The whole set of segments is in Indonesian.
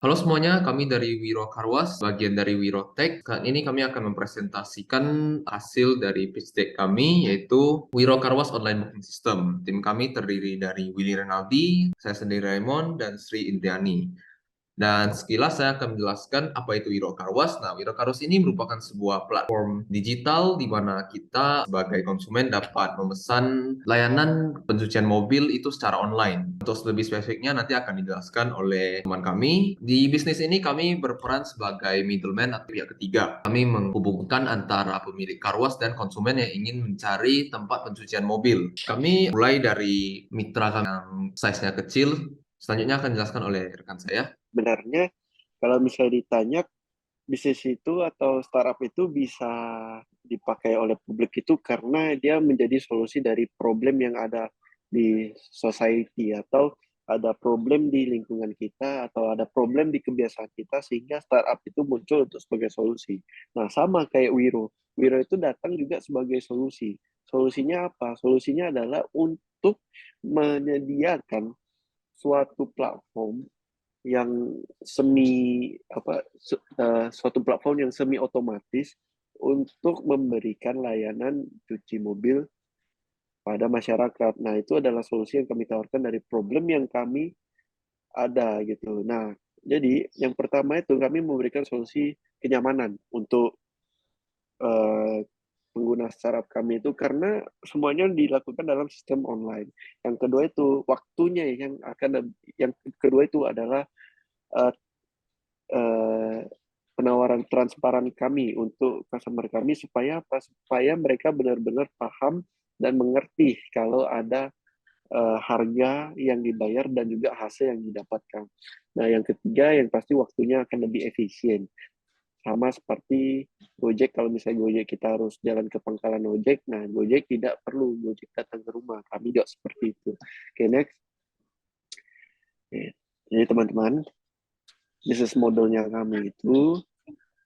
Halo semuanya, kami dari Wiro Karwas, bagian dari Wiro Tech. Saat ini kami akan mempresentasikan hasil dari pitch deck kami, yaitu Wiro Karwas Online Booking System. Tim kami terdiri dari Willy Renaldi, saya sendiri Raymond, dan Sri Indriani. Dan sekilas saya akan menjelaskan apa itu Wiro Karwas. Nah, Wiro Karwas ini merupakan sebuah platform digital di mana kita sebagai konsumen dapat memesan layanan pencucian mobil itu secara online. Untuk lebih spesifiknya nanti akan dijelaskan oleh teman kami. Di bisnis ini kami berperan sebagai middleman atau pihak ketiga. Kami menghubungkan antara pemilik karwas dan konsumen yang ingin mencari tempat pencucian mobil. Kami mulai dari mitra kami yang size-nya kecil. Selanjutnya akan dijelaskan oleh rekan saya. Sebenarnya kalau misalnya ditanya bisnis itu atau startup itu bisa dipakai oleh publik itu karena dia menjadi solusi dari problem yang ada di society atau ada problem di lingkungan kita atau ada problem di kebiasaan kita sehingga startup itu muncul untuk sebagai solusi. Nah, sama kayak Wiro. Wiro itu datang juga sebagai solusi. Solusinya apa? Solusinya adalah untuk menyediakan suatu platform yang suatu platform yang semi otomatis untuk memberikan layanan cuci mobil pada masyarakat. Nah, itu adalah solusi yang kami tawarkan dari problem yang kami ada gitu. Nah, jadi yang pertama itu kami memberikan solusi kenyamanan untuk eh, pengguna startup kami itu karena semuanya dilakukan dalam sistem online. Yang kedua itu waktunya yang kedua itu adalah eh, eh, penawaran transparan kami untuk customer kami supaya apa? Supaya mereka benar-benar paham dan mengerti kalau ada harga yang dibayar dan juga hasil yang didapatkan. Nah, yang ketiga yang pasti waktunya akan lebih efisien. Sama seperti Gojek, kalau misalnya Gojek kita harus jalan ke pangkalan Gojek, nah Gojek tidak perlu Gojek datang ke rumah. Kami juga seperti itu. Oke, next. Oke. Jadi teman-teman, bisnis modelnya kami itu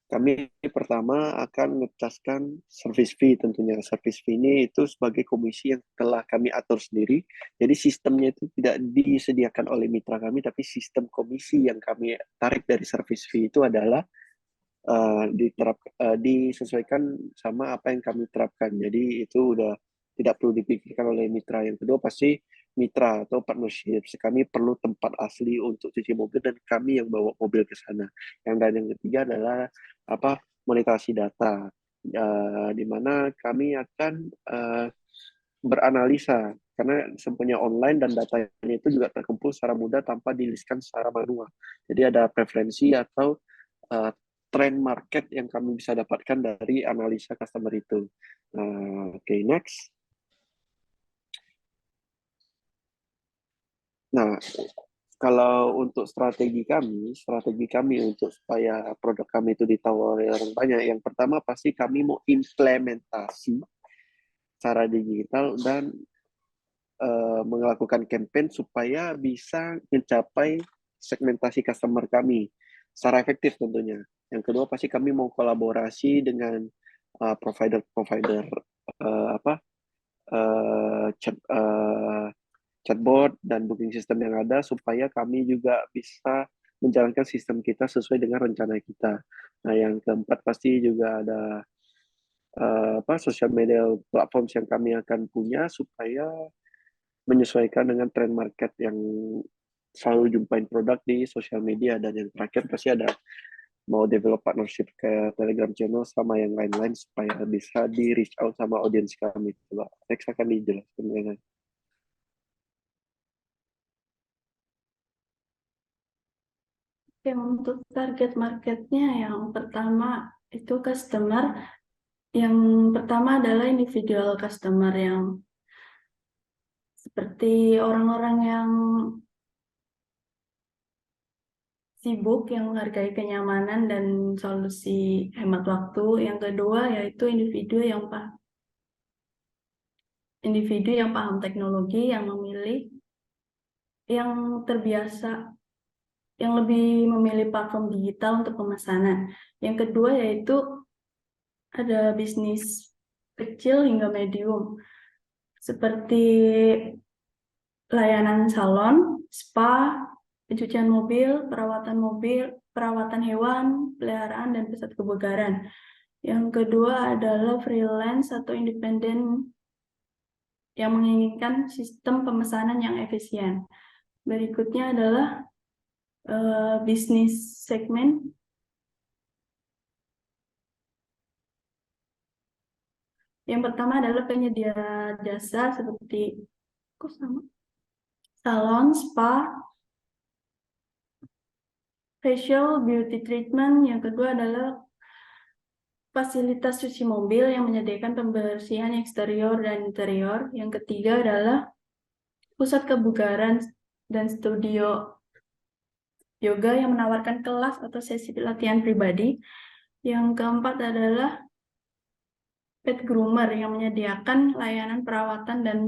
kami pertama akan ngecaskan service fee tentunya. Service fee ini itu sebagai komisi yang telah kami atur sendiri. Jadi sistemnya itu tidak disediakan oleh mitra kami, tapi sistem komisi yang kami tarik dari service fee itu adalah disesuaikan sama apa yang kami terapkan. Jadi itu udah tidak perlu dipikirkan oleh mitra. Yang kedua pasti mitra atau partnership. Kami perlu tempat asli untuk cuci mobil dan kami yang bawa mobil ke sana. Yang ketiga adalah monetasi data, di mana kami akan beranalisa karena semuanya online dan datanya itu juga terkumpul secara mudah tanpa diliskan secara manual. Jadi ada preferensi atau uh, trend market yang kami bisa dapatkan dari analisa customer itu. Oke, next. Nah, kalau untuk strategi kami untuk supaya produk kami itu ditawari orang banyak, yang pertama pasti kami mau implementasi secara digital dan melakukan campaign supaya bisa mencapai segmentasi customer kami secara efektif tentunya. Yang kedua pasti kami mau kolaborasi dengan provider-provider chatbot dan booking system yang ada supaya kami juga bisa menjalankan sistem kita sesuai dengan rencana kita. Nah, yang keempat pasti juga ada sosial media platform yang kami akan punya supaya menyesuaikan dengan tren market yang selalu jumpain produk di sosial media. Dan yang terakhir pasti ada mau develop partnership ke Telegram channel sama yang lain-lain supaya bisa di reach out sama audiens kami. Coba next akan dijelaskan dengan Oke, untuk target marketnya yang pertama itu customer. Yang pertama adalah individual customer yang seperti orang-orang yang sibuk, yang menghargai kenyamanan dan solusi hemat waktu. Yang kedua yaitu individu yang paham teknologi, yang memilih, yang terbiasa, yang lebih memilih platform digital untuk pemesanan. Yang kedua yaitu ada bisnis kecil hingga medium, seperti layanan salon, spa, pencucian mobil, perawatan hewan, peliharaan, dan pusat kebugaran. Yang kedua adalah freelance atau independen yang menginginkan sistem pemesanan yang efisien. Berikutnya adalah bisnis segmen. Yang pertama adalah penyedia jasa seperti salon, spa, facial, beauty treatment. Yang kedua adalah fasilitas cuci mobil yang menyediakan pembersihan eksterior dan interior. Yang ketiga adalah pusat kebugaran dan studio yoga yang menawarkan kelas atau sesi latihan pribadi. Yang keempat adalah pet groomer yang menyediakan layanan perawatan dan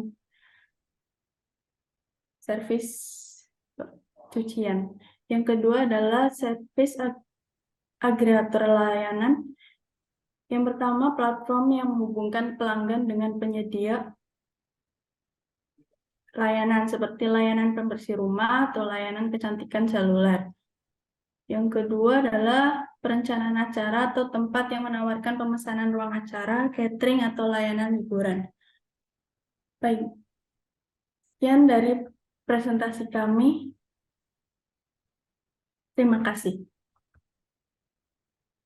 servis cucian. Yang kedua adalah servis agregator layanan. Yang pertama, platform yang menghubungkan pelanggan dengan penyedia layanan seperti layanan pembersih rumah atau layanan kecantikan seluler. Yang kedua adalah perencanaan acara atau tempat yang menawarkan pemesanan ruang acara, catering, atau layanan hiburan. Baik, sekian dari presentasi kami. Terima kasih.